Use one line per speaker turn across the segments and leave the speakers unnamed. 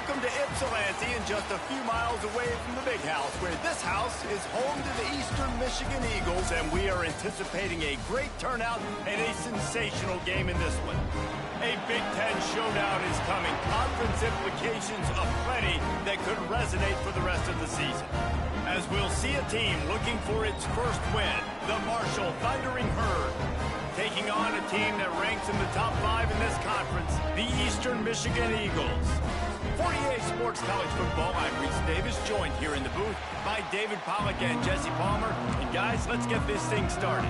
Welcome to Ypsilanti, and just a few miles away from the big house, where this house is home to the Eastern Michigan Eagles, and we are anticipating a great turnout and a sensational game in this one. A Big Ten showdown is coming. Conference implications aplenty that could resonate for the rest of the season. As we'll see a team looking for its first win, the Marshall Thundering Herd, taking on a team that ranks in the top 5 in this conference, the Eastern Michigan Eagles. 48 Sports College Football, I'm Reese Davis, joined here in the booth by David Pollack and Jesse Palmer. And guys, let's get this thing started.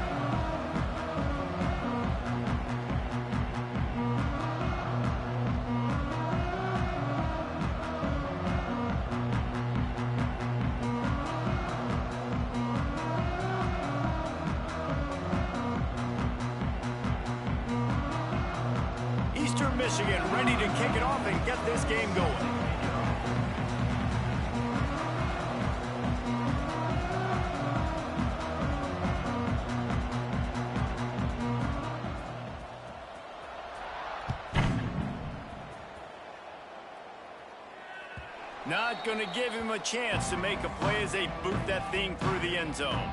Michigan ready to kick it off and get this game going. Not going to give him a chance to make a play as they boot that thing through the end zone.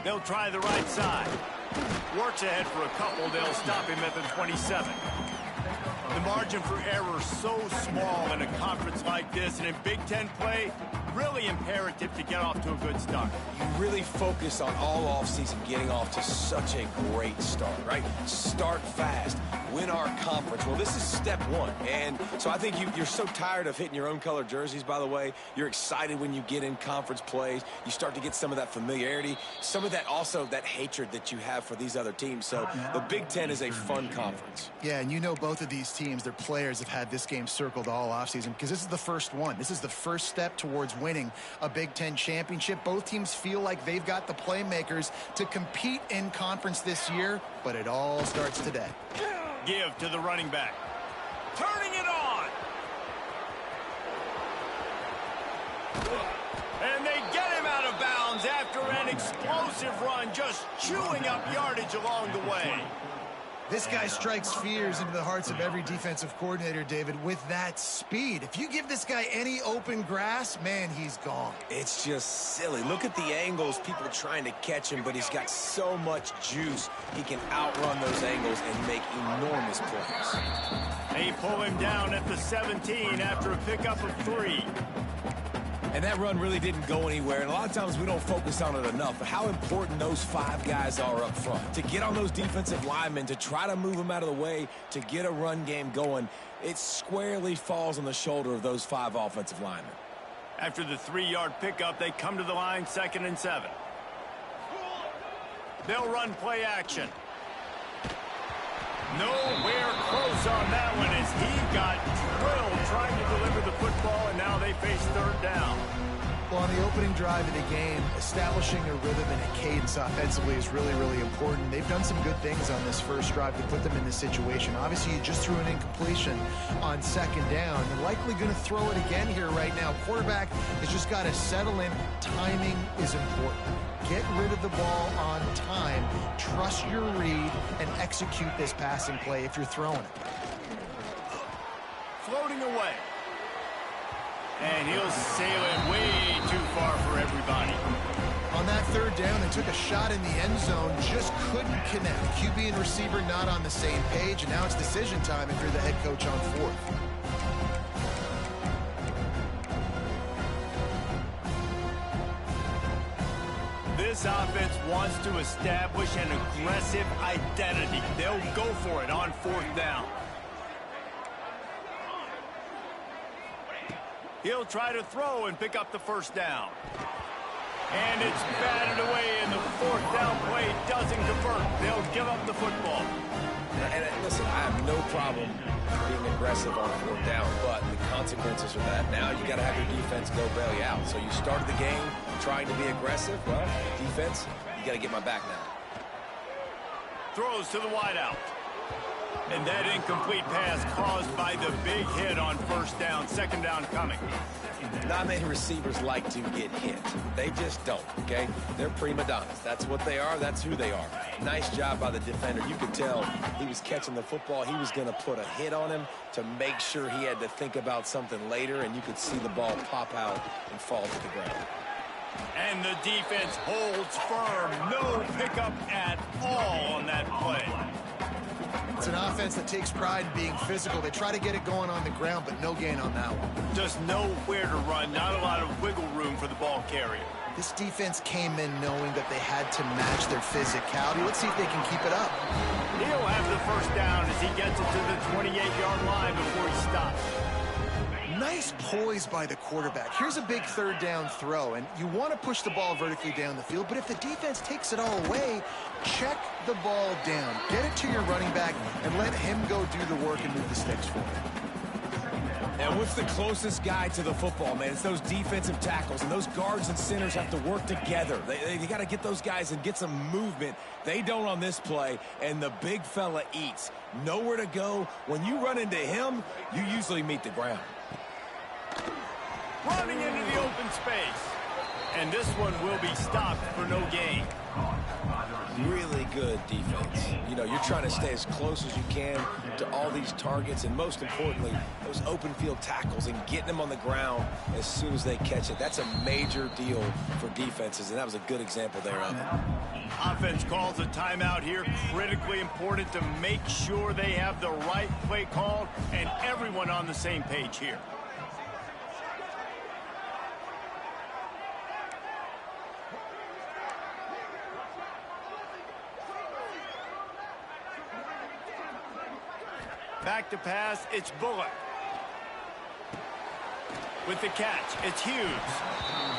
They'll try the right side. Works ahead for a couple. They'll stop him at the 27. The margin for error so small in a conference like this, and in Big Ten play, really imperative to get off to a good start.
You really focus on all offseason getting off to such a great start, right? Start fast, win our conference. Well, this is step one, and so I think you're so tired of hitting your own color jerseys, by the way. You're excited when you get in conference plays. You start to get some of that familiarity, some of that also that hatred that you have for these other teams. So the Big Ten is a fun conference.
Yeah, and you know both of these teams, their players have had this game circled all offseason because this is the first one. This is the first step towards winning a Big Ten championship. Both teams feel like they've got the playmakers to compete in conference this year, but it all starts today.
Give to the running back. Turning it on. And they get him out of bounds after an explosive run, just chewing up yardage along the way.
This guy strikes fears into the hearts of every defensive coordinator, David, with that speed. If you give this guy any open grass, man, he's gone.
It's just silly. Look at the angles, people trying to catch him, but he's got so much juice. He can outrun those angles and make enormous plays.
They pull him down at the 17 after a pickup of 3.
And that run really didn't go anywhere, and a lot of times we don't focus on it enough, but how important those 5 guys are up front. To get on those defensive linemen, to try to move them out of the way, to get a run game going, it squarely falls on the shoulder of those 5 offensive linemen.
After the 3-yard pickup, they come to the line, 2nd and 7. They'll run play action. Nowhere close on that one as he got drilled trying to deliver the football, and now they face 3rd down.
Well, on the opening drive of the game, establishing a rhythm and a cadence offensively is really, really important. They've done some good things on this first drive to put them in this situation. Obviously, you just threw an incompletion on 2nd down. You're likely going to throw it again here right now. Quarterback has just got to settle in. Timing is important. Get rid of the ball on time. Trust your read and execute this passing play if you're throwing it.
Floating away. And he'll sail it way too far for everybody.
On that 3rd down, they took a shot in the end zone, just couldn't connect. QB and receiver not on the same page, and now it's decision time if you're the head coach on 4th.
This offense wants to establish an aggressive identity. They'll go for it on 4th down. He'll try to throw and pick up the 1st down. And it's batted away, and the 4th down play doesn't convert. They'll give up the football.
And listen, I have no problem being aggressive on 4th down, but the consequences of that, now you got to have your defense go bail you out. So you started the game trying to be aggressive. Well, defense, you got to get my back now.
throws to the wideout. And that incomplete pass caused by the big hit on first down, second down coming.
Not many receivers like to get hit. They just don't, okay? They're prima donnas. That's what they are. That's who they are. Nice job by the defender. You could tell he was catching the football. He was going to put a hit on him to make sure he had to think about something later, and you could see the ball pop out and fall to the ground.
And the defense holds firm. No pickup at all on that play.
It's an offense that takes pride in being physical. They try to get it going on the ground, but no gain on that one.
Just nowhere to run. Not a lot of wiggle room for the ball carrier.
This defense came in knowing that they had to match their physicality. Let's see if they can keep it up.
He'll have the first down as he gets it to the 28-yard line before he stops.
Nice poise by the quarterback. Here's a big third down throw, and you want to push the ball vertically down the field, but if the defense takes it all away, check the ball down. Get it to your running back and let him go do the work and move the sticks for him.
And what's the closest guy to the football, man? It's those defensive tackles, and those guards and centers have to work together. They got to get those guys and get some movement. They don't on this play, and the big fella eats. Nowhere to go. When you run into him, you usually meet the ground.
Running into the open space. And this one will be stopped for no gain.
Really good defense. You know, you're trying to stay as close as you can to all these targets, and most importantly, those open field tackles and getting them on the ground as soon as they catch it. That's a major deal for defenses, and that was a good example there of it.
Offense calls a timeout here. Critically important to make sure they have the right play called and everyone on the same page here. Back to pass, it's Bullock. With the catch, it's Hughes.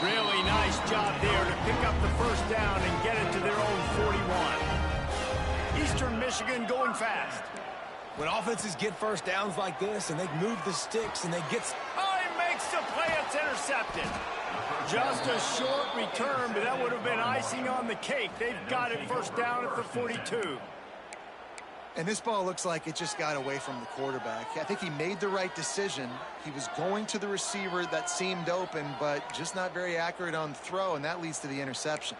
Really nice job there to pick up the first down and get it to their own 41. Eastern Michigan going fast.
When offenses get first downs like this and they move the sticks and they get...
Oh, he makes the play. It's intercepted. Just a short return, but that would have been icing on the cake. They've got it first down at the 42.
And this ball looks like it just got away from the quarterback. I think he made the right decision. He was going to the receiver that seemed open, but just not very accurate on the throw, and that leads to the interception.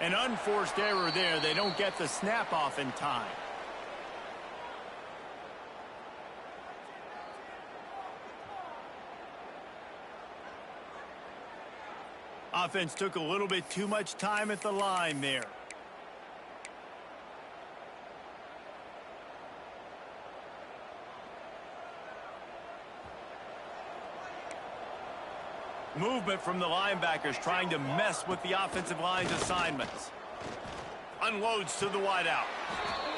An unforced error there. They don't get the snap off in time. Offense took a little bit too much time at the line there. Movement from the linebackers trying to mess with the offensive line's assignments. Unloads to the wideout.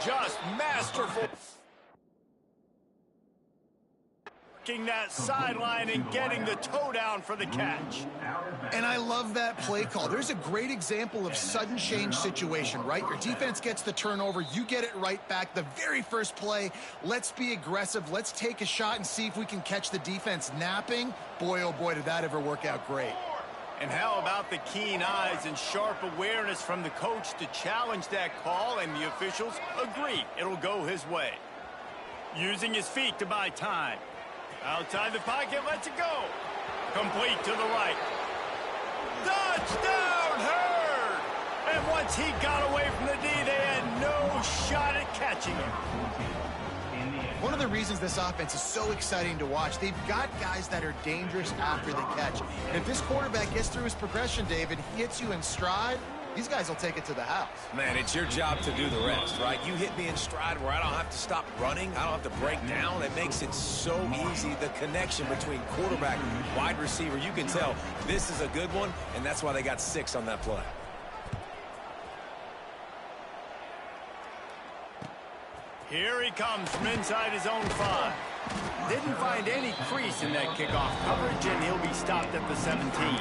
Just masterful. That sideline and getting the toe down for the catch.
And I love that play call. There's a great example of sudden change situation, right? Your defense gets the turnover, you get it right back. The very first play, let's be aggressive. Let's take a shot and see if we can catch the defense napping. Boy, oh boy, did that ever work out great.
And how about the keen eyes and sharp awareness from the coach to challenge that call, and the officials agree it'll go his way. Using his feet to buy time. Outside the pocket, lets it go. Complete to the right. Touchdown, Hurd! And once he got away from the D, they had no shot at catching him.
One of the reasons this offense is so exciting to watch, they've got guys that are dangerous after the catch. And if this quarterback gets through his progression, David, he hits you in stride, these guys will take it to the house.
Man, it's your job to do the rest, right? You hit me in stride where I don't have to stop running. I don't have to break down. It makes it so easy. The connection between quarterback and wide receiver, you can tell this is a good one, and that's why they got 6 on that play.
Here he comes from inside his own 5. Didn't find any crease in that kickoff coverage, and he'll be stopped at the 17.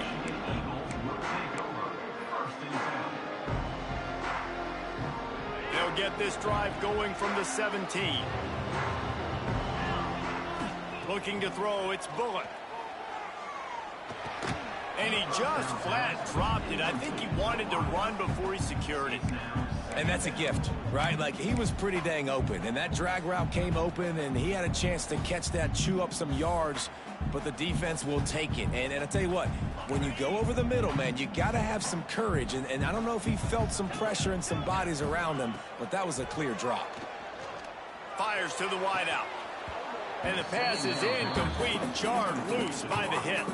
They'll get this drive going from the 17. Looking to throw, it's Bullock. And he just flat dropped it. I think he wanted to run before he secured it.
And that's a gift, right? Like, he was pretty dang open, and that drag route came open, and he had a chance to catch that, chew up some yards, but the defense will take it. And I tell you what, when you go over the middle, man, you got to have some courage, and I don't know if he felt some pressure and some bodies around him, but that was a clear drop.
Fires to the wideout. And the pass is incomplete, jarred loose by the hit.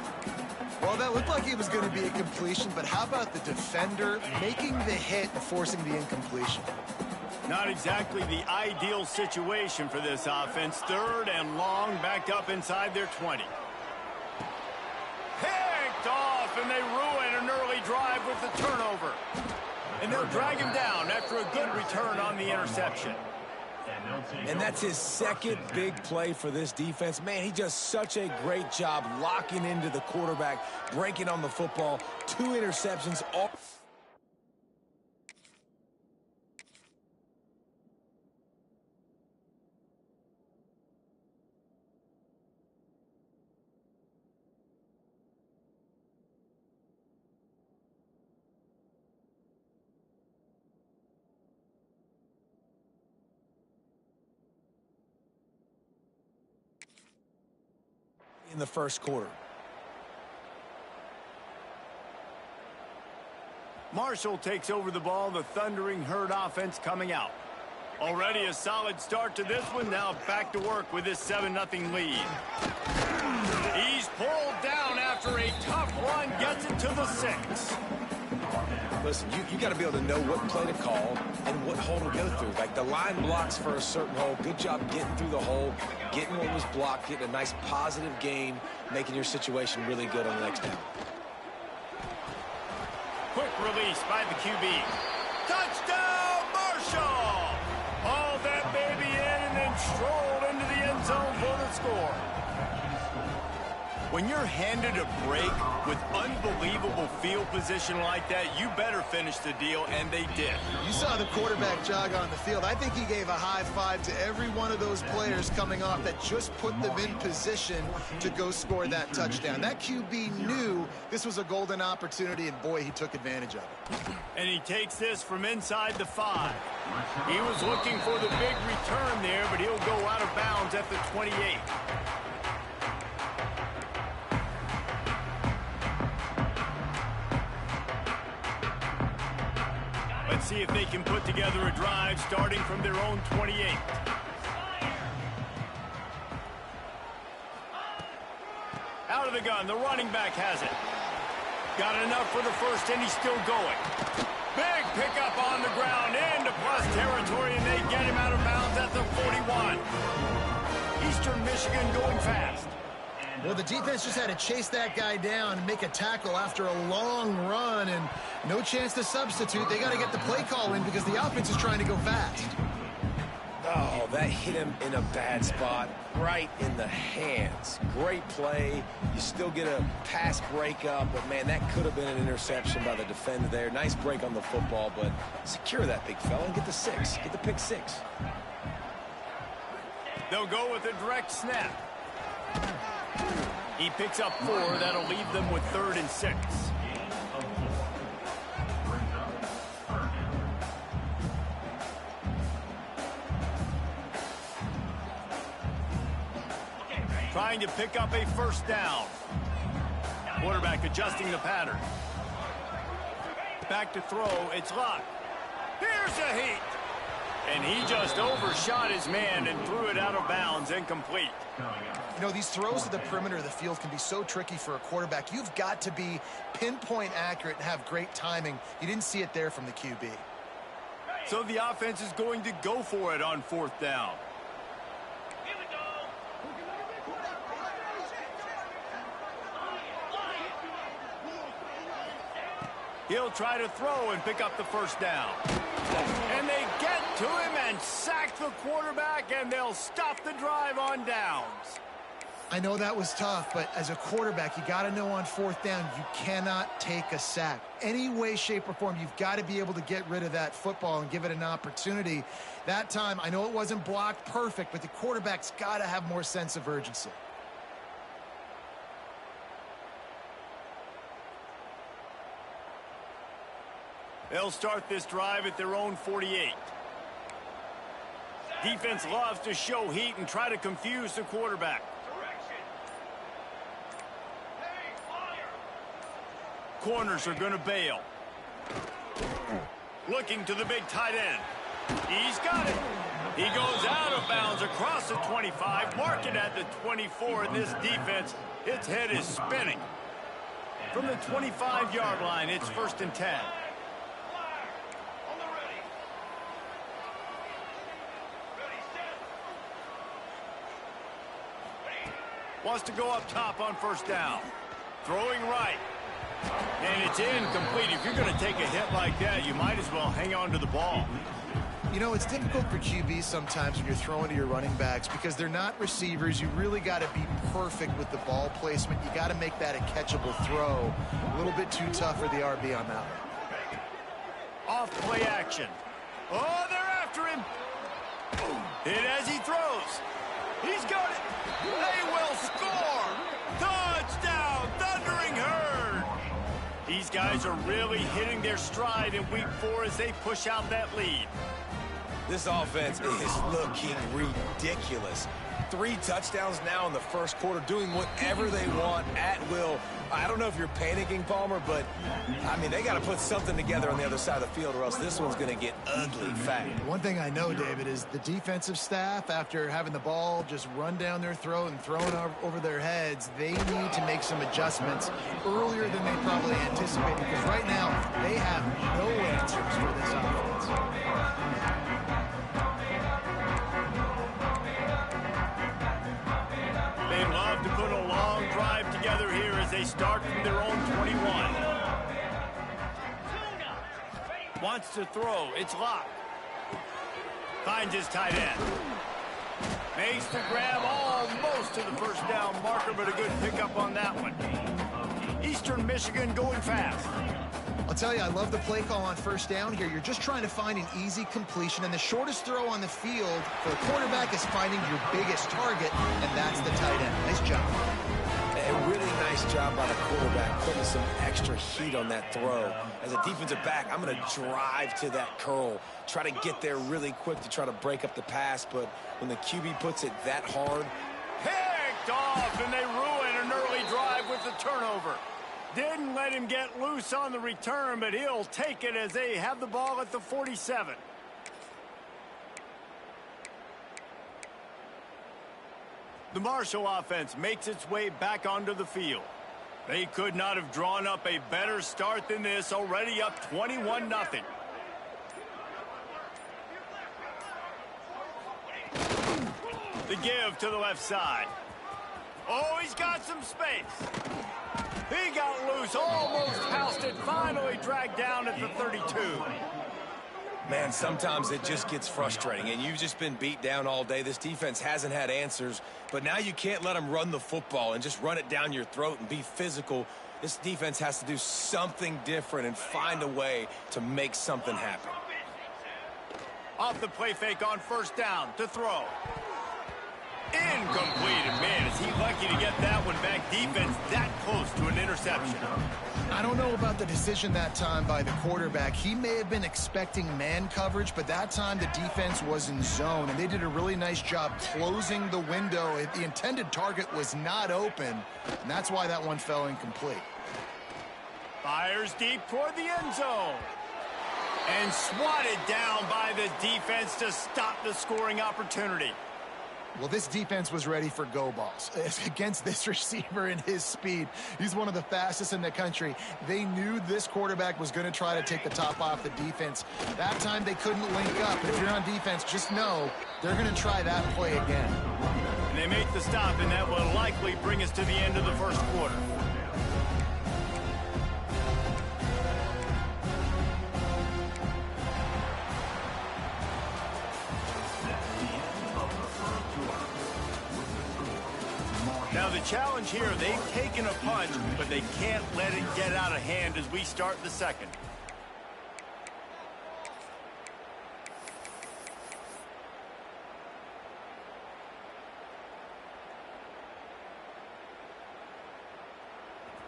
Well, that looked like it was going to be a completion, but how about the defender making the hit and forcing the incompletion?
Not exactly the ideal situation for this offense. 3rd and long, backed up inside their 20. Picked off, and they ruin an early drive with the turnover. And they'll drag him down after a good return on the interception.
And that's his second big play for this defense. Man, he does such a great job locking into the quarterback, breaking on the football. 2 interceptions. All in the first quarter.
Marshall takes over the ball, the Thundering Herd offense coming out. Already a solid start to this one, now back to work with this 7-0 lead. He's pulled down after a tough run, gets it to the 6.
Listen, you got to be able to know what play to call and what hole to go through. Like, the line blocks for a certain hole. Good job getting through the hole, getting what was blocked, getting a nice positive gain, making your situation really good on the next down.
Quick release by the QB. Touchdown, Marshall! Hauled that baby in and then strolled into the end zone for the score. When you're handed a break with unbelievable field position like that, you better finish the deal, and they did.
You saw the quarterback jog on the field. I think he gave a high five to every one of those players coming off that just put them in position to go score that touchdown. That QB knew this was a golden opportunity, and boy, he took advantage of it.
And he takes this from inside the 5. He was looking for the big return there, but he'll go out of bounds at the 28. Let's see if they can put together a drive starting from their own 28. Out of the gun, the running back has it. Got enough for the first, and he's still going. Big pickup on the ground into plus territory, and they get him out of bounds at the 41. Eastern Michigan going fast.
Well, the defense just had to chase that guy down and make a tackle after a long run, and no chance to substitute. They got to get the play call in because the offense is trying to go fast.
Oh, that hit him in a bad spot, right in the hands. Great play. You still get a pass breakup, but, man, that could have been an interception by the defender there. Nice break on the football, but secure that big fella and get the 6. Get the pick 6.
They'll go with a direct snap. He picks up 4. That'll leave them with 3rd and 6. Trying to pick up a first down. Quarterback adjusting the pattern. Back to throw. It's Luck. Here's a heat. And he just overshot his man and threw it out of bounds, incomplete.
You know, these throws to the perimeter of the field can be so tricky for a quarterback. You've got to be pinpoint accurate and have great timing. You didn't see it there from the QB.
So the offense is going to go for it on 4th down. He'll try to throw and pick up the first down. And they get to him and sack the quarterback, and they'll stop the drive on downs.
I know that was tough, but as a quarterback, you got to know on fourth down, you cannot take a sack. Any way, shape, or form, you've got to be able to get rid of that football and give it an opportunity. That time, I know it wasn't blocked perfect, but the quarterback's got to have more sense of urgency.
They'll start this drive at their own 48. Defense loves to show heat and try to confuse the quarterback. Corners are going to bail. Looking to the big tight end. He's got it. He goes out of bounds across the 25, marking at the 24, and this defense, its head is spinning. From the 25-yard line, it's 1st and 10. Wants to go up top on 1st down. Throwing right. And it's incomplete. If you're going to take a hit like that, you might as well hang on to the ball.
You know, it's difficult for QBs sometimes when you're throwing to your running backs because they're not receivers. You really got to be perfect with the ball placement. You got to make that a catchable throw. A little bit too tough for the RB on that one.
Off play action. Oh, they're after him. Hit as he throws. He's got it. They will score. Touchdown, Thundering Herd. These guys are really hitting their stride in week 4 as they push out that lead.
This offense is looking ridiculous. 3 touchdowns now in the first quarter, doing whatever they want at will. I don't know if you're panicking, Palmer, but, I mean, they got to put something together on the other side of the field or else this one's going to get ugly fast.
One thing I know, David, is the defensive staff, after having the ball just run down their throat and thrown over their heads, they need to make some adjustments earlier than they probably anticipated because right now they have no answers for this offense.
They love to put a long drive together here as they start from their own 21. Wants to throw. It's locked. Finds his tight end. Makes the grab almost to the 1st down marker, but a good pickup on that one. Eastern Michigan going fast.
I'll tell you, I love the play call on 1st down here. You're just trying to find an easy completion, and the shortest throw on the field for the quarterback is finding your biggest target, and that's the tight end. Nice job.
A really nice job by the quarterback, putting some extra heat on that throw. As a defensive back, I'm going to drive to that curl, try to get there really quick to try to break up the pass, but when the QB puts it that hard.
Picked off, and they ruin an early drive with the turnover. Didn't let him get loose on the return, but he'll take it as they have the ball at the 47. The Marshall offense makes its way back onto the field. They could not have drawn up a better start than this, already up 21-0. The give to the left side. Oh, he's got some space. He got loose, almost housed it, finally dragged down at the 32.
Man, sometimes it just gets frustrating, and you've just been beat down all day. This defense hasn't had answers, but now you can't let them run the football and just run it down your throat and be physical. This defense has to do something different and find a way to make something happen.
Off the play fake on 1st down to throw. Incomplete, and man, is he lucky to get that one back. Defense that close to an interception.
I don't know about the decision that time by the quarterback. He may have been expecting man coverage, but that time the defense was in zone, and they did a really nice job closing the window. The intended target was not open, and that's why that one fell incomplete.
Fires deep toward the end zone. And swatted down by the defense to stop the scoring opportunity.
Well, this defense was ready for go balls against this receiver and his speed. He's one of the fastest in the country. They knew this quarterback was going to try to take the top off the defense. That time they couldn't link up. But if you're on defense, just know they're going to try that play again.
And they make the stop, and that will likely bring us to the end of the first quarter. Now Now the challenge here, they've taken a punch, but they can't let it get out of hand as we start the second.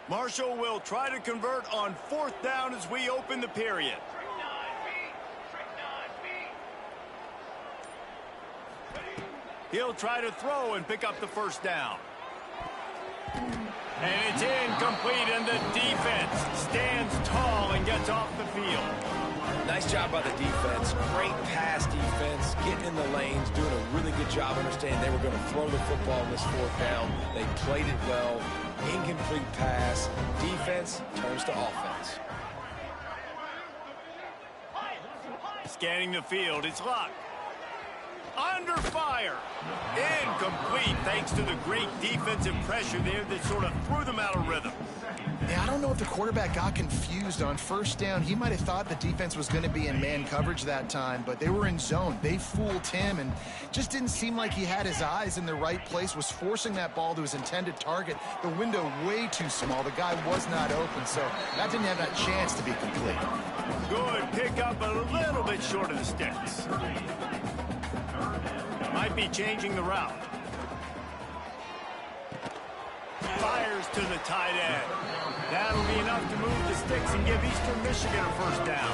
Marshall will try to convert on 4th down as we open the period. He'll try to throw and pick up the 1st down. And it's incomplete, and the defense stands tall and gets off the field.
Nice job by the defense. Great pass defense, getting in the lanes, doing a really good job understanding they were going to throw the football in this 4th down. They played it well. Incomplete pass. Defense turns to offense.
Scanning the field, it's Luck. Under fire. Incomplete thanks to the great defensive pressure there that sort of threw them out of rhythm.
Yeah, I don't know if the quarterback got confused on 1st down. He might have thought the defense was going to be in man coverage that time, but they were in zone. They fooled him and just didn't seem like he had his eyes in the right place, was forcing that ball to his intended target. The window way too small. The guy was not open, so that didn't have that chance to be complete.
Good pickup, a little bit short of the sticks. Might be changing the route. Fires to the tight end. That'll be enough to move the sticks and give Eastern Michigan a 1st down.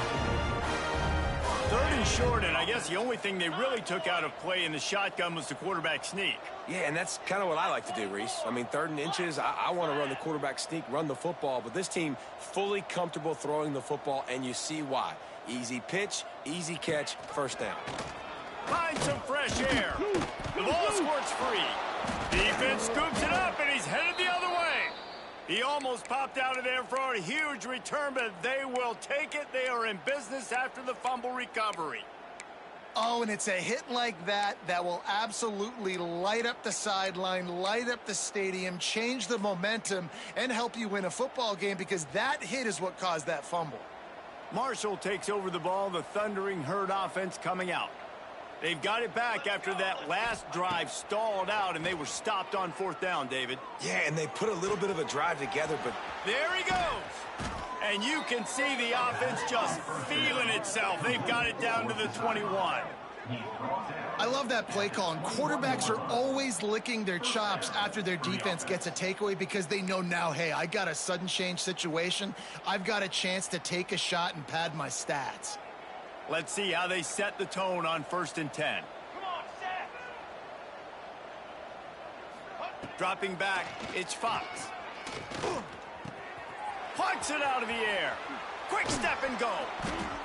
3rd and short, and I guess the only thing they really took out of play in the shotgun was the quarterback sneak.
Yeah, and that's kind of what I like to do, Reese. I mean, 3rd and inches, I want to run the quarterback sneak, run the football, but this team fully comfortable throwing the football, and you see why. Easy pitch, easy catch, 1st down.
Find some fresh air. The ball squirts free. Defense scoops it up, and he's headed the other way. He almost popped out of there for a huge return, but they will take it. They are in business after the fumble recovery.
Oh, and it's a hit like that that will absolutely light up the sideline, light up the stadium, change the momentum, and help you win a football game, because that hit is what caused that fumble.
Marshall takes over the ball, the Thundering Herd offense coming out. They've got it back after that last drive stalled out, and they were stopped on 4th down, David.
Yeah, and they put a little bit of a drive together, but...
There he goes. And you can see the offense just feeling itself. They've got it down to the 21.
I love that play call, and quarterbacks are always licking their chops after their defense gets a takeaway, because they know now, hey, I got a sudden change situation. I've got a chance to take a shot and pad my stats.
Let's see how they set the tone on 1st and 10. Dropping back, it's Fox. Plucks it out of the air. Quick step and go.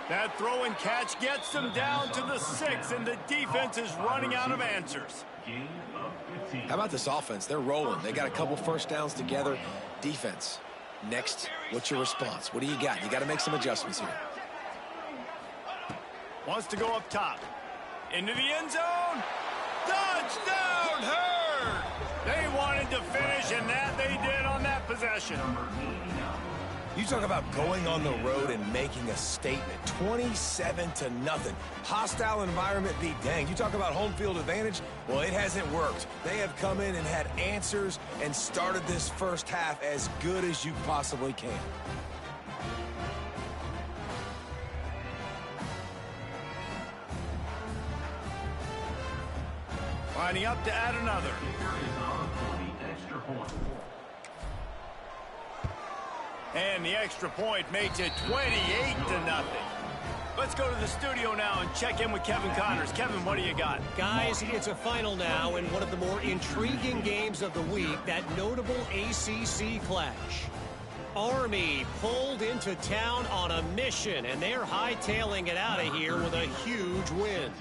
That throw and catch gets them down to the 6, and the defense is running out of answers.
How about this offense? They're rolling. They got a couple 1st downs together. Defense, next, what's your response? What do you got? You got to make some adjustments here.
Wants to go up top. Into the end zone. Touchdown, Herd! They wanted to finish, and that they did on that possession.
You talk about going on the road and making a statement. 27-0. Hostile environment be danged. You talk about home field advantage. Well, it hasn't worked. They have come in and had answers and started this 1st half as good as you possibly can.
Lining up to add another. And the extra point makes it 28-0. Let's go to the studio now and check in with Kevin Connors. Kevin, what do you got?
Guys, it's a final now in one of the more intriguing games of the week, that notable ACC clash. Army pulled into town on a mission, and they're hightailing it out of here with a huge win.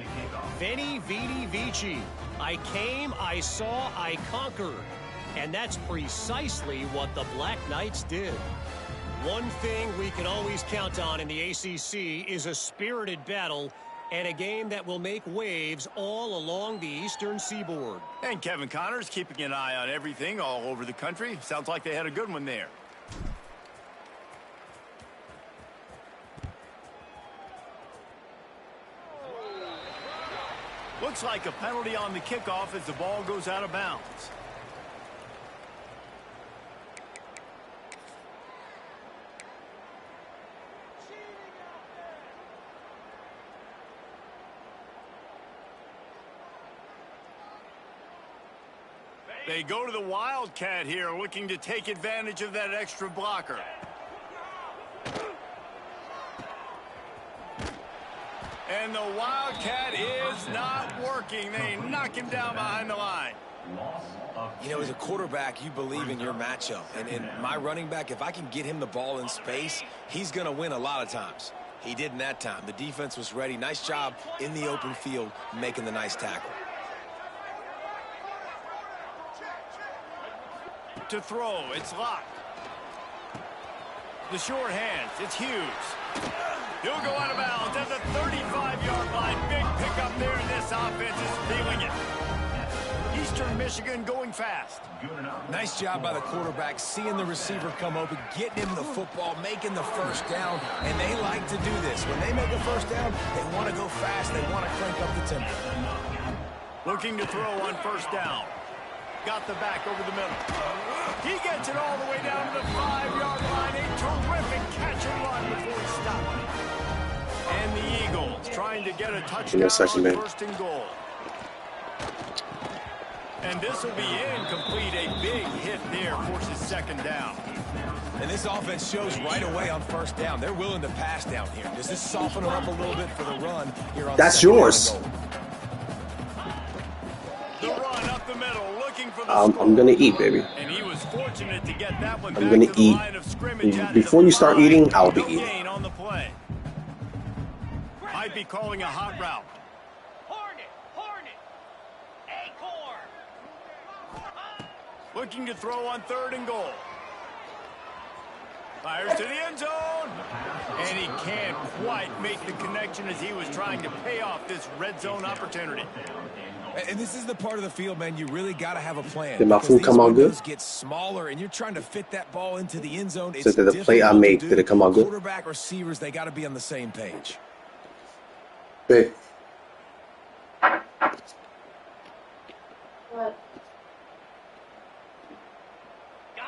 Veni, Vidi, Vici. I came, I saw, I conquered. And that's precisely what the Black Knights did. One thing we can always count on in the ACC is a spirited battle and a game that will make waves all along the Eastern Seaboard.
And Kevin Connors keeping an eye on everything all over the country. Sounds like they had a good one there. Looks like a penalty on the kickoff as the ball goes out of bounds. They go to the Wildcat here, looking to take advantage of that extra blocker. And the Wildcat is not working. They knock him down behind the line.
You know, as a quarterback, you believe in your matchup. And my running back, if I can get him the ball in space, he's going to win a lot of times. He did in that time. The defense was ready. Nice job in the open field making the nice tackle.
To throw, it's locked. The short hands, it's Hughes. He'll go out of bounds at the 35-yard line. Big pickup there, and this offense is feeling it. Eastern Michigan going fast.
Nice job by the quarterback, seeing the receiver come open, getting him the football, making the first down, and they like to do this. When they make a first down, they want to go fast. They want to crank up the tempo.
Looking to throw on first down. Got the back over the middle. He gets it all the way down to the 5-yard line. A terrific catch and run before he stopped. And the Eagles trying to get a touchdown on first and goal. And this will be incomplete. A big hit there forces second down.
And this offense shows right away on first down. They're willing to pass down here. Does this soften them up a little bit for the run here on
That's yours.
The run up the middle, looking for the
I'm gonna eat, baby.
And he was fortunate to get that one.
I'm gonna eat. Before you start eating, I'll be eating.
On the play. Might be calling a hot route.
Hornet, Acorn.
Looking to throw on third and goal. Fires to the end zone. And he can't quite make the connection as he was trying to pay off this red zone opportunity.
And this is the part of the field, man, you really got to have a plan.
Did my food come out good?
Get smaller, and you're trying to fit that ball into the end zone.
So did the play I made, did it come out good?
Quarterback, receivers, they got to be on the same page.
Hey.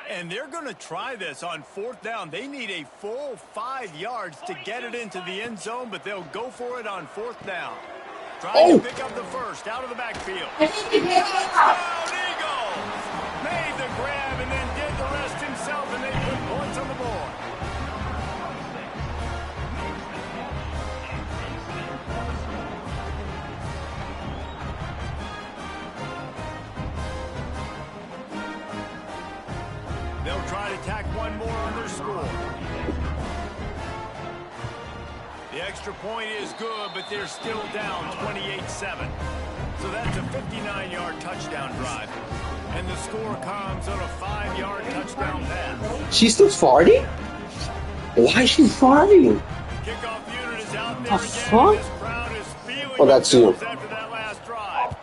And they're going to try this on fourth down. They need a full 5 yards to get it into the end zone, but they'll go for it on fourth down. Trying to pick up the first out of the backfield. Touchdown Eagles! Made the grab and then did the rest himself, and they put points on the board. They'll try to tack one more on their score. The extra point is good, but they're still down 28-7. So that's a 59-yard touchdown drive. And the score comes on a 5-yard touchdown pass.
She's still farting? Why is she farting?
Kickoff unit is out there again.
Fuck?
This crowd is feeling
Oh, that's you.
after that last drive.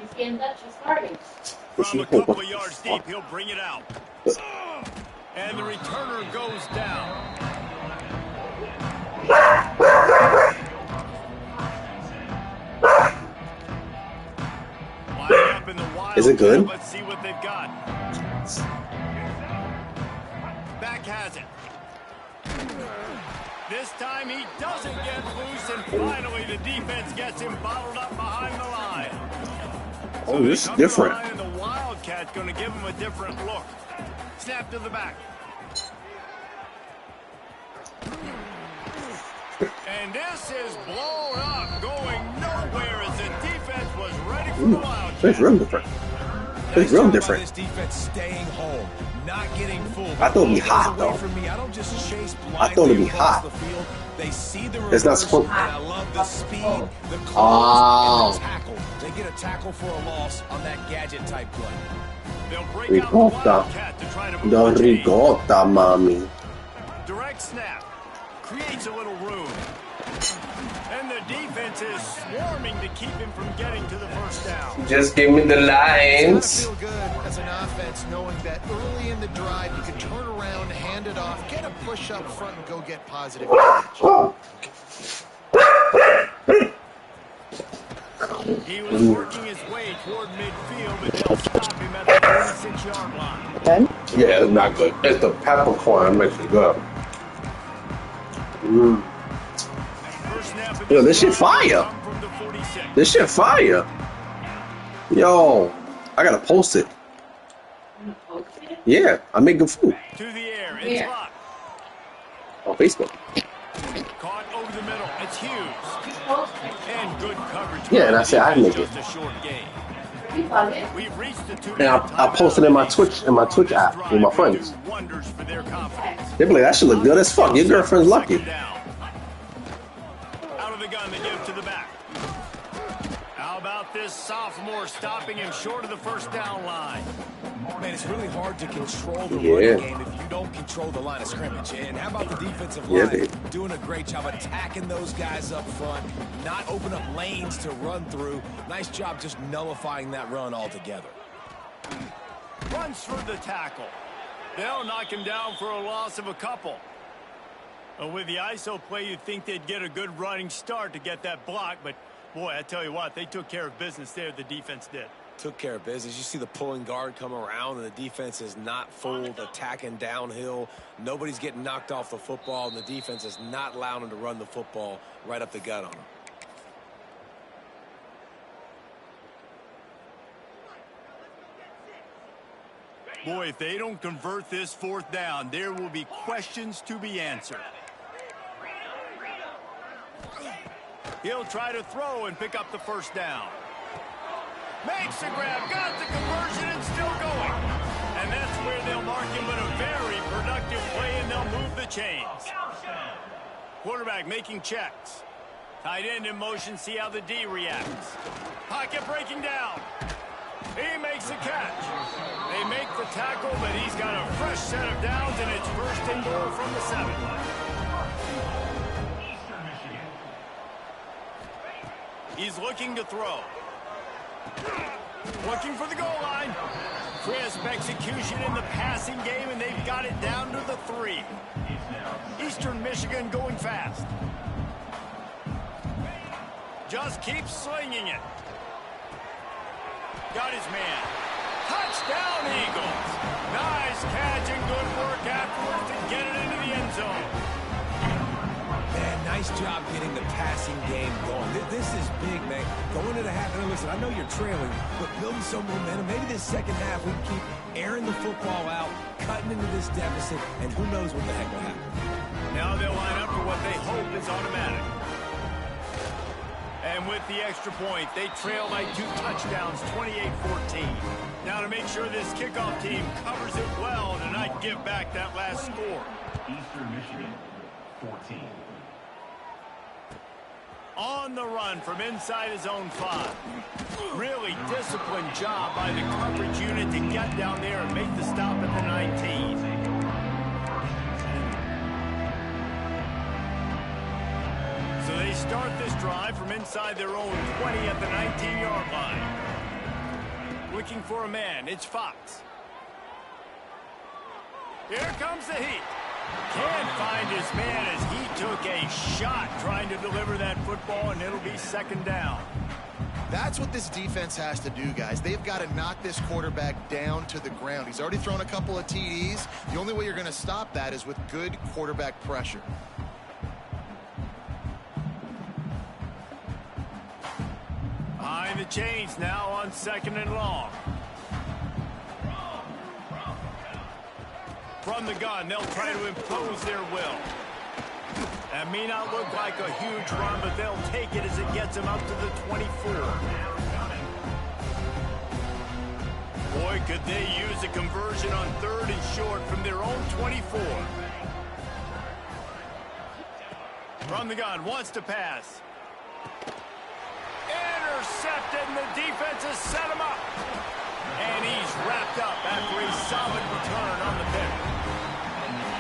He's getting that she's starting.
From a couple of yards deep, he'll bring it out. And the returner goes down. Lining up in the wild.
Is it good?
Let's see what they've got. Back has it. This time he doesn't get loose, and finally the defense gets him bottled up behind the line.
Oh, this is different.
And the Wildcat's going to give him a different look. Snap to the back. And this is blown up, going nowhere as the defense was ready for the Wildcats.
It's real different. It's real different.
This defense staying home, not getting fooled.
I thought it'd be hot, though.
I don't just chase
I thought it'd be hot.
They see the
It's not supposed.
and I love the speed, the calls, and the tackle. They get a tackle for a loss on that gadget type play.
They'll break out the Wildcat to try to move
The
the chains.
ricotta, mommy.
Direct snap. Creates a little room. And the defense is swarming to keep him from getting to the first down.
Just give me the lines.
It's gotta feel good as an offense knowing that early in the drive you can turn around, hand it off, get a push up front, and go get positive yardage.
He was working his way toward midfield, but they'll stop him at the 36-yard line.
Yeah, it's not good. It's the peppercorn that makes it good.
First snap of
Yo, this shit
drive
fire.
come from the 46.
This shit fire. Yo, I gotta post it.
You posted it?
Yeah, I'm making food
To the air, it's
Where?
Luck.
on Facebook.
Caught over the middle, it's Hughes.
You posted it.
And good coverage.
Yeah, and I said I'd make
just
it.
a short game.
You bought it?
We've reached the 2-minute
And I posted in my Twitch app with my friends.
Wonders for their confidence.
They be like, that should look good as fuck. Your girlfriend's lucky.
Second down. Out of the gun, they give to the back. How about this sophomore stopping him short of the first down line?
Man, it's really hard to control the
Yeah.
running game if you don't control the line of scrimmage. And how about the defensive
Yeah,
line
baby.
doing a great job attacking those guys up front, not open up lanes to run through. Nice job just nullifying that run altogether.
Runs through the tackle. They'll knock him down for a loss of a couple. With the ISO play, you'd think they'd get a good running start to get that block, but boy, I tell you what, they took care of business there, the defense did.
Took care of business. You see the pulling guard come around, and the defense is not fooled, attacking downhill. Nobody's getting knocked off the football, and the defense is not allowing them to run the football right up the gut on them.
Boy, if they don't convert this fourth down, there will be questions to be answered. He'll try to throw and pick up the first down. Makes the grab, got the conversion, and still going. And that's where they'll mark him with a very productive play, and they'll move the chains. Quarterback making checks. Tight end in motion, see how the D reacts. Pocket breaking down. He makes the catch. They make the tackle, but he's got a fresh set of downs, and it's first and goal from the 7. He's looking to throw. Looking for the goal line. Crisp execution in the passing game, and they've got it down to the 3. Eastern Michigan going fast. Just keeps slinging it. Got his man. Touchdown, Eagles. Nice catch and good work afterwards to get it into the end zone.
Man, nice job getting the passing game going. This is big, man. Going into the half, and listen, I know you're trailing, but building some momentum. Maybe this second half we can keep airing the football out, cutting into this deficit, and who knows what the heck will happen.
Now they'll line up for what they hope is automatic. And with the extra point, they trail by 2 touchdowns, 28-14. Now to make sure this kickoff team covers it well to not give back that last score.
Eastern Michigan, 14.
On the run from inside his own 5. Really disciplined job by the coverage unit to get down there and make the stop at the 19. So they start this drive from inside their own 20 at the 19-yard line. Looking for a man, it's Fox. Here comes the heat. Can't find his man as he took a shot trying to deliver that football, and it'll be second down.
That's what this defense has to do, guys. They've got to knock this quarterback down to the ground. He's already thrown a couple of TDs. The only way you're going to stop that is with good quarterback pressure.
Behind the chains now on 2nd and long. From the gun, they'll try to impose their will. That may not look like a huge run, but they'll take it as it gets them up to the 24. Boy, could they use a conversion on 3rd and short from their own 24. From the gun, wants to pass. Intercepted, and the defense has set him up. And he's wrapped up after a solid return on the pick.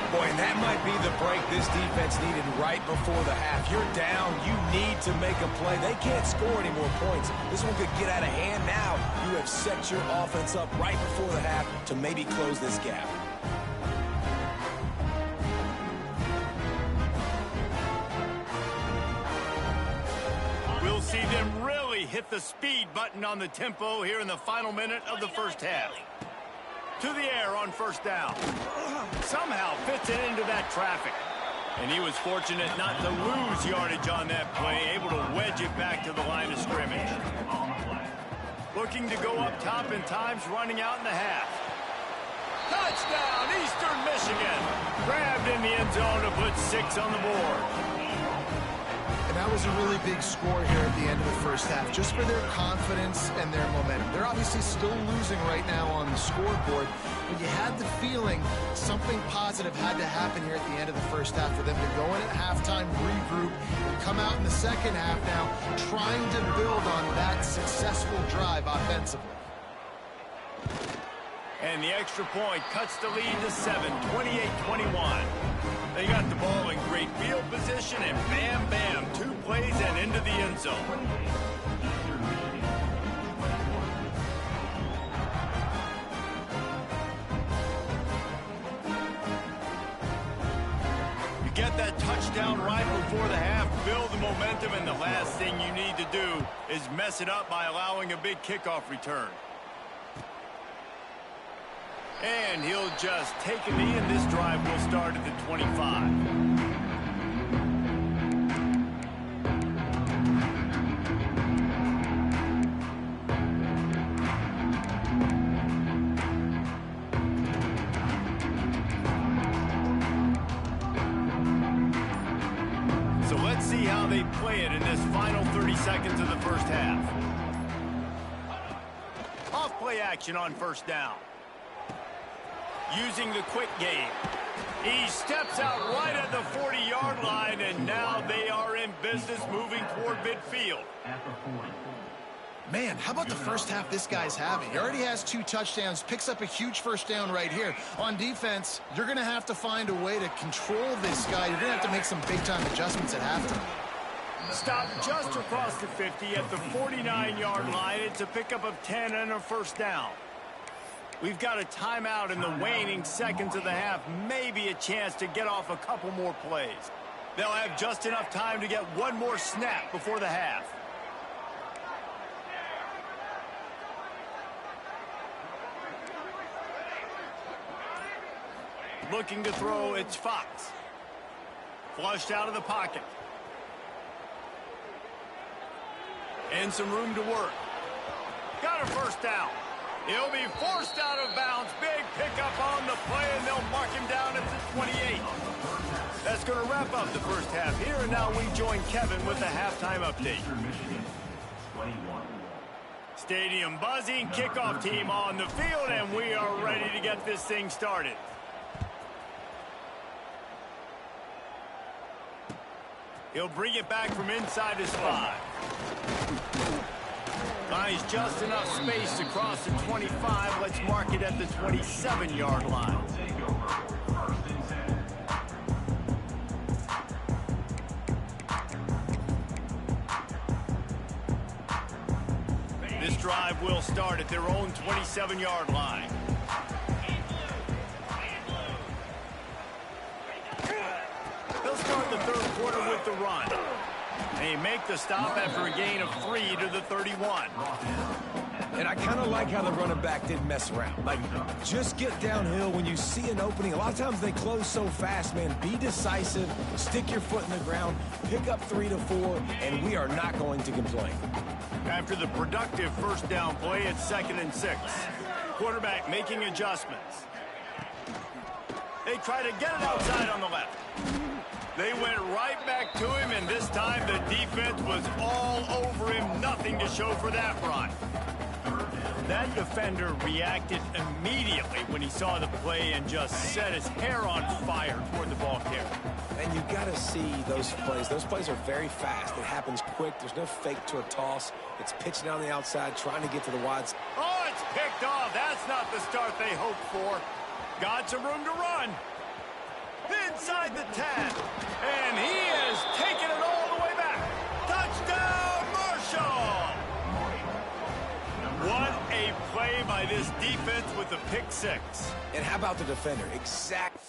Boy, and that might be the break this defense needed right before the half. You're down. You need to make a play. They can't score any more points. This one could get out of hand now. You have set your offense up right before the half to maybe close this gap.
We'll see them really hit the speed button on the tempo here in the final minute of the first half. To the air on 1st down. Somehow fits it into that traffic. And he was fortunate not to lose yardage on that play, able to wedge it back to the line of scrimmage. Looking to go up top in times running out in the half. Touchdown, Eastern Michigan. Grabbed in the end zone to put 6 on the board.
And that was a really big score here at the end of the first half, just for their confidence and their momentum. They're obviously still losing right now on the scoreboard, but you had the feeling something positive had to happen here at the end of the first half for them to go in at halftime, regroup, and come out in the second half now trying to build on that successful drive offensively.
And the extra point cuts the lead to 7, 28-21. They got the ball in great field position, and bam, bam, 2 plays and into the end zone. You get that touchdown right before the half, build the momentum, and the last thing you need to do is mess it up by allowing a big kickoff return. And he'll just take a knee, and this drive will start at the 25. So let's see how they play it in this final 30 seconds of the first half. Off play action on first down. Using the quick game. He steps out right at the 40-yard line, and now they are in business moving toward midfield.
Man, how about the first half this guy's having? He already has 2 touchdowns, picks up a huge first down right here. On defense, you're going to have to find a way to control this guy. You're going to have to make some big-time adjustments at halftime.
Stop just across the 50 at the 49-yard line. It's a pickup of 10 and a first down. We've got a timeout in the waning seconds of the half, maybe a chance to get off a couple more plays. They'll have just enough time to get one more snap before the half. Looking to throw, it's Fox. Flushed out of the pocket. And some room to work. Got a first down. He'll be forced out of bounds. Big pickup on the play, and they'll mark him down at the 28. That's going to wrap up the first half here, and now we join Kevin with the halftime update. Stadium buzzing, kickoff team on the field, and we are ready to get this thing started. He'll bring it back from inside his 5. Finds just enough space to cross the 25. Let's mark it at the 27-yard line. This drive will start at their own 27-yard line. They'll start the third quarter with the run. They make the stop after a gain of 3 to the 31.
And I kind of like how the running back didn't mess around. Like, just get downhill when you see an opening. A lot of times they close so fast, man. Be decisive, stick your foot in the ground, pick up 3 to 4, and we are not going to complain.
After the productive first down play, it's 2nd and 6. Quarterback making adjustments. They try to get it outside on the left. They went right back to him, and this time the defense was all over him. Nothing to show for that run. That defender reacted immediately when he saw the play and just set his hair on fire toward the ball carrier.
And you got to see those plays. Those plays are very fast. It happens quick. There's no fake to a toss. It's pitching down the outside, trying to get to the wides.
Oh, it's picked off. That's not the start they hoped for. Got some room to run. Inside the 10. And he has taken it all the way back. Touchdown, Marshall! What a play by this defense with the pick 6.
And how about the defender? Exactly.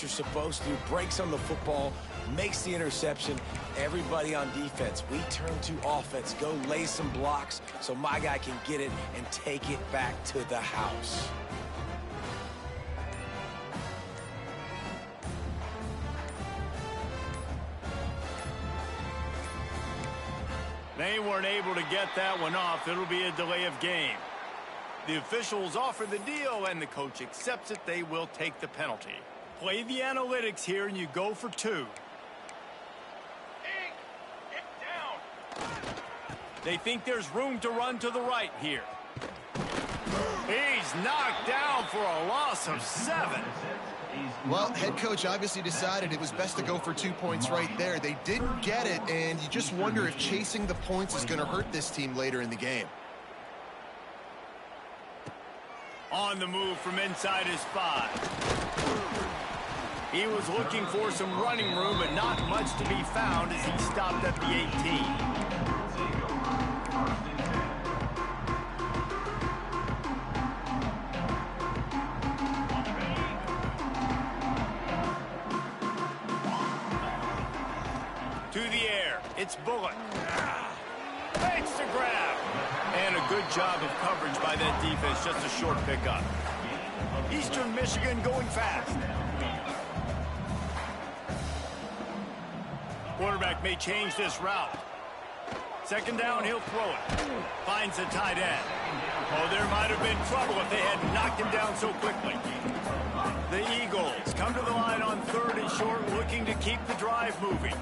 what you're supposed to do, breaks on the football, makes the interception. Everybody on defense, we turn to offense. Go lay some blocks so my guy can get it and take it back to the house.
They weren't able to get that one off. It'll be a delay of game. The officials offer the deal, and the coach accepts it. They will take the penalty. Play the analytics here, and you go for 2. They think there's room to run to the right here. He's knocked down for a loss of 7.
Well, head coach obviously decided it was best to go for 2 points right there. They didn't get it, and you just wonder if chasing the points is going to hurt this team later in the game.
On the move from inside his 5. He was looking for some running room, but not much to be found as he stopped at the 18. To the air, it's Bullock. Makes the grab. And a good job of coverage by that defense, just a short pickup. Eastern Michigan going fast. Quarterback may change this route. Second down, he'll throw it. Finds the tight end. Oh, there might have been trouble if they had knocked him down so quickly. The Eagles come to the line on 3rd and short, looking to keep the drive moving.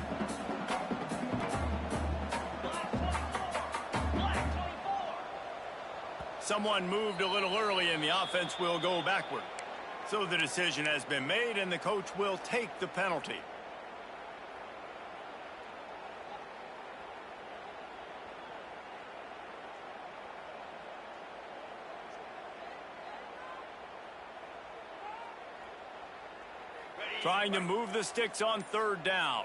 Someone moved a little early, and the offense will go backward. So the decision has been made, and the coach will take the penalty. Trying to move the sticks on 3rd down.